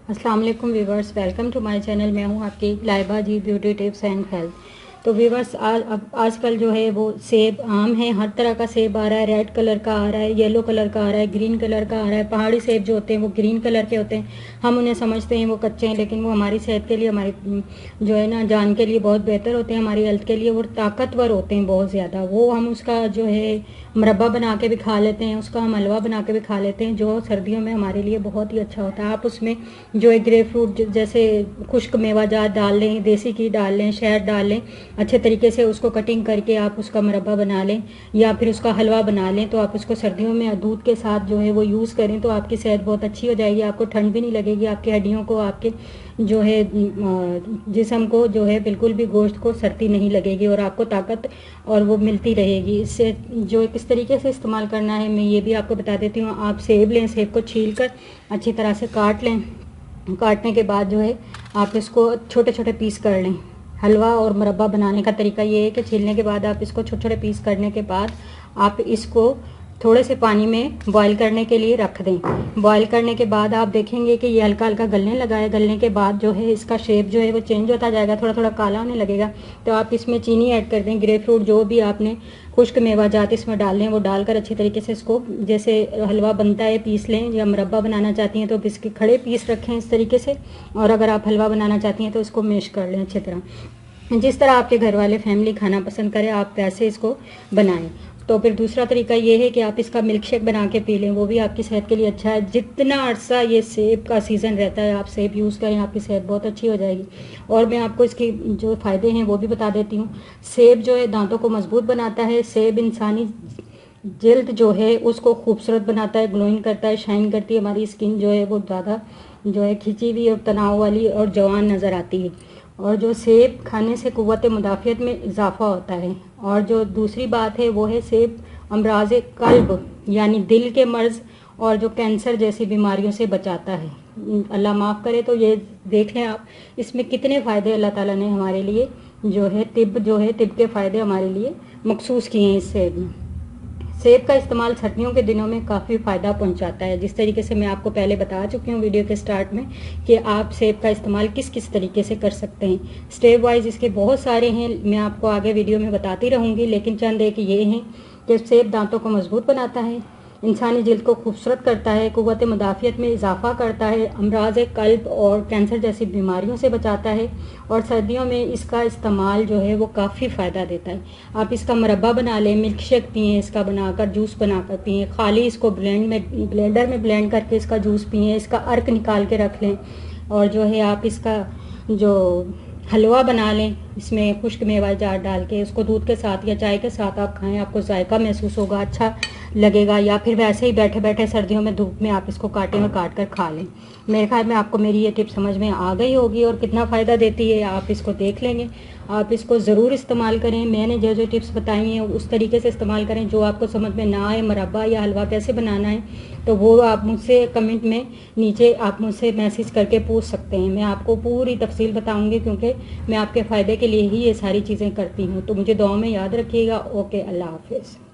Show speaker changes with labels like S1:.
S1: अस्सलाम वालेकुम viewers, welcome to my channel. मैं हूं आपकी Laiba ji, beauty tips and health. तो व्यूवर्स, आजकल जो है वो सेब आम है, हर तरह का सेब आ रहा है। रेड कलर का आ रहा है, येलो कलर का आ रहा है, ग्रीन कलर का आ रहा है। पहाड़ी सेब जो होते हैं वो ग्रीन कलर के होते हैं। हम उन्हें समझते हैं वो कच्चे हैं, लेकिन वो हमारी सेहत के लिए, हमारी जो है ना जान के लिए बहुत बेहतर होते हैं, हमारी हेल्थ के लिए वो ताकतवर होते हैं बहुत ज़्यादा। वो हम उसका जो है मुरब्बा बना के भी खा लेते हैं, उसका हम हलवा बना के भी खा लेते हैं, जो सर्दियों में हमारे लिए बहुत ही अच्छा होता है। आप उसमें जो है ग्रेप फ्रूट जैसे खुश्क मेवाजात डाल लें, देसी घी डाल लें, शहद डाल लें, अच्छे तरीके से उसको कटिंग करके आप उसका मुरब्बा बना लें या फिर उसका हलवा बना लें। तो आप उसको सर्दियों में दूध के साथ जो है वो यूज़ करें तो आपकी सेहत बहुत अच्छी हो जाएगी। आपको ठंड भी नहीं लगेगी, आपकी हड्डियों को, आपके जो है जिस्म को जो है बिल्कुल भी गोश्त को सर्दी नहीं लगेगी और आपको ताकत और वो मिलती रहेगी। इससे जो किस तरीके से इस्तेमाल करना है मैं ये भी आपको बता देती हूँ। आप सेब लें, सेब को छील कर अच्छी तरह से काट लें। काटने के बाद जो है आप इसको छोटे छोटे पीस कर लें। हलवा और मुरब्बा बनाने का तरीका ये है कि छीलने के बाद आप इसको छोटे छोटे पीस करने के बाद आप इसको थोड़े से पानी में बॉईल करने के लिए रख दें। बॉईल करने के बाद आप देखेंगे कि ये हल्का हल्का गलने लगा है। गलने के बाद जो है इसका शेप जो है वो चेंज होता जाएगा, थोड़ा थोड़ा काला होने लगेगा। तो आप इसमें चीनी ऐड कर दें, ग्रेप फ्रूट जो भी आपने खुश्क मेवाजात इसमें डाल लें वो डालकर अच्छी तरीके से इसको जैसे हलवा बनता है पीस लें। या मुरब्बा बनाना चाहती हैं तो इसके खड़े पीस रखें इस तरीके से, और अगर आप हलवा बनाना चाहती हैं तो इसको मैश कर लें अच्छी तरह। जिस तरह आपके घर वाले फैमिली खाना पसंद करें आप वैसे इसको बनाएं। तो फिर दूसरा तरीका ये है कि आप इसका मिल्क शेक बना के पी लें, वो भी आपकी सेहत के लिए अच्छा है। जितना अरसा ये सेब का सीज़न रहता है आप सेब यूज़ करें, आपकी सेहत बहुत अच्छी हो जाएगी। और मैं आपको इसके जो फ़ायदे हैं वो भी बता देती हूँ। सेब जो है दांतों को मजबूत बनाता है। सेब इंसानी जल्द जो है उसको खूबसूरत बनाता है, ग्लोइंग करता है, शाइन करती है। हमारी स्किन जो है वो ज़्यादा जो है खिंची हुई और तनाव वाली और जवान नज़र आती है। और जो सेब खाने से क़ुव्वत मुदाफ़ियत में इजाफ़ा होता है। और जो दूसरी बात है वो है सेब अमराज कल्ब यानी दिल के मर्ज़ और जो कैंसर जैसी बीमारियों से बचाता है। अल्लाह माफ़ करे। तो ये देख लें आप इसमें कितने फ़ायदे अल्लाह ताला ने हमारे लिए जो है तिब के फ़ायदे हमारे लिए मखसूस किए हैं इस सेब में। सेब का इस्तेमाल सर्दियों के दिनों में काफ़ी फ़ायदा पहुंचाता है। जिस तरीके से मैं आपको पहले बता चुकी हूँ वीडियो के स्टार्ट में कि आप सेब का इस्तेमाल किस किस तरीके से कर सकते हैं। स्टेप वाइज इसके बहुत सारे हैं, मैं आपको आगे वीडियो में बताती रहूँगी, लेकिन चंद एक ये हैं कि सेब दांतों को मजबूत बनाता है, इंसानी जिल्द को खूबसूरत करता है, क़ुव्वत मुदाफ़ियत में इजाफ़ा करता है, अमराज कल्ब और कैंसर जैसी बीमारियों से बचाता है। और सर्दियों में इसका इस्तेमाल जो है वो काफ़ी फ़ायदा देता है। आप इसका मुरब्बा बना लें, मिल्क शेक पिएँ, इसका बनाकर जूस बनाकर पिएँ, खाली इसको ब्लेंडर में ब्लेंड करके इसका जूस पिएँ, इसका अर्क निकाल के रख लें। और जो है आप इसका जो हलवा बना लें, इसमें खुश्क मेवाजात डाल के उसको दूध के साथ या चाय के साथ आप खाएं, आपको जायका महसूस होगा, अच्छा लगेगा। या फिर वैसे ही बैठे बैठे सर्दियों में धूप में आप इसको काटें और काट कर खा लें। मेरे ख्याल में आपको मेरी ये टिप समझ में आ गई होगी और कितना फ़ायदा देती है आप इसको देख लेंगे। आप इसको ज़रूर इस्तेमाल करें। मैंने जो जो टिप्स बताई हैं उस तरीके से इस्तेमाल करें। जो आपको समझ में ना आए मुरब्बा या हलवा कैसे बनाना है तो वो आप मुझसे कमेंट में नीचे आप मुझसे मैसेज करके पूछ सकते हैं। मैं आपको पूरी तफसील बताऊंगी क्योंकि मैं आपके फ़ायदे के लिए ही ये सारी चीज़ें करती हूँ। तो मुझे दुआ में याद रखिएगा। ओके, अल्लाह हाफिज़।